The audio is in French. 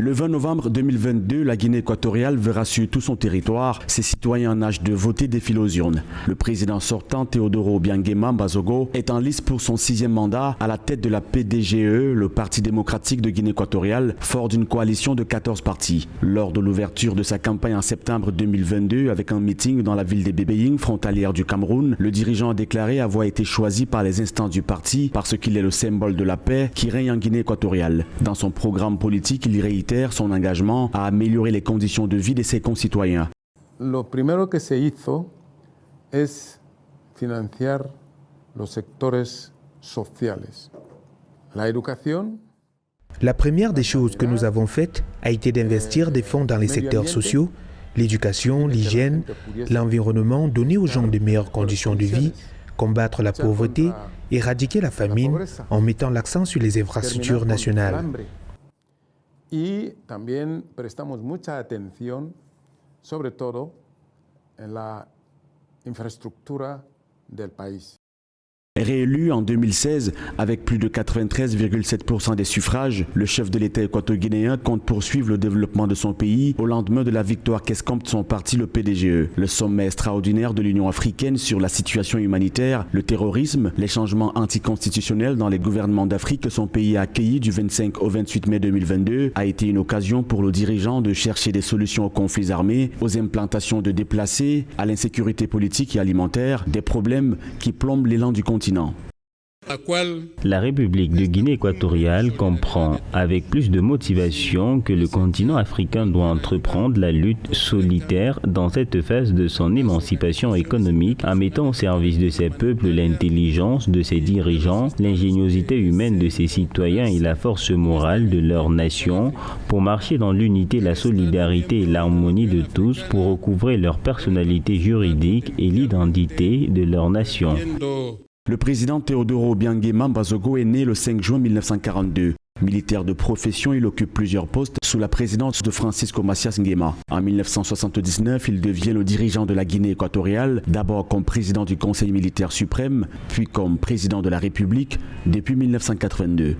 Le 20 novembre 2022, la Guinée équatoriale verra sur tout son territoire ses citoyens en âge de voter défiler aux urnes. Le président sortant, Teodoro Obiang Bazogo, est en lice pour son 6e mandat à la tête de la PDGE, le Parti démocratique de Guinée équatoriale, fort d'une coalition de 14 partis. Lors de l'ouverture de sa campagne en septembre 2022, avec un meeting dans la ville de Bébéying, frontalière du Cameroun, le dirigeant a déclaré avoir été choisi par les instances du parti parce qu'il est le symbole de la paix qui règne en Guinée équatoriale. Dans son programme politique, il réitère son engagement à améliorer les conditions de vie de ses concitoyens. Lo primero que se hizo es financiar los sectores sociales. La educación. La première des choses que nous avons faites a été d'investir des fonds dans les secteurs sociaux, l'éducation, l'hygiène, l'environnement, donner aux gens de meilleures conditions de vie, combattre la pauvreté, éradiquer la famine en mettant l'accent sur les infrastructures nationales. Y también prestamos mucha atención, sobre todo, en la infraestructura del país. Réélu en 2016 avec plus de 93,7% des suffrages, le chef de l'État équato-guinéen compte poursuivre le développement de son pays au lendemain de la victoire qu'escompte son parti, le PDGE. Le sommet extraordinaire de l'Union africaine sur la situation humanitaire, le terrorisme, les changements anticonstitutionnels dans les gouvernements d'Afrique que son pays a accueillis du 25 au 28 mai 2022 a été une occasion pour le dirigeant de chercher des solutions aux conflits armés, aux implantations de déplacés, à l'insécurité politique et alimentaire, des problèmes qui plombent l'élan du continent. La République de Guinée équatoriale comprend avec plus de motivation que le continent africain doit entreprendre la lutte solitaire dans cette phase de son émancipation économique en mettant au service de ses peuples l'intelligence de ses dirigeants, l'ingéniosité humaine de ses citoyens et la force morale de leur nation pour marcher dans l'unité, la solidarité et l'harmonie de tous pour recouvrer leur personnalité juridique et l'identité de leur nation. Le président Teodoro Obiang Bazogo est né le 5 juin 1942. Militaire de profession, il occupe plusieurs postes sous la présidence de Francisco Macias Nguema. En 1979, il devient le dirigeant de la Guinée équatoriale, d'abord comme président du Conseil militaire suprême, puis comme président de la République depuis 1982.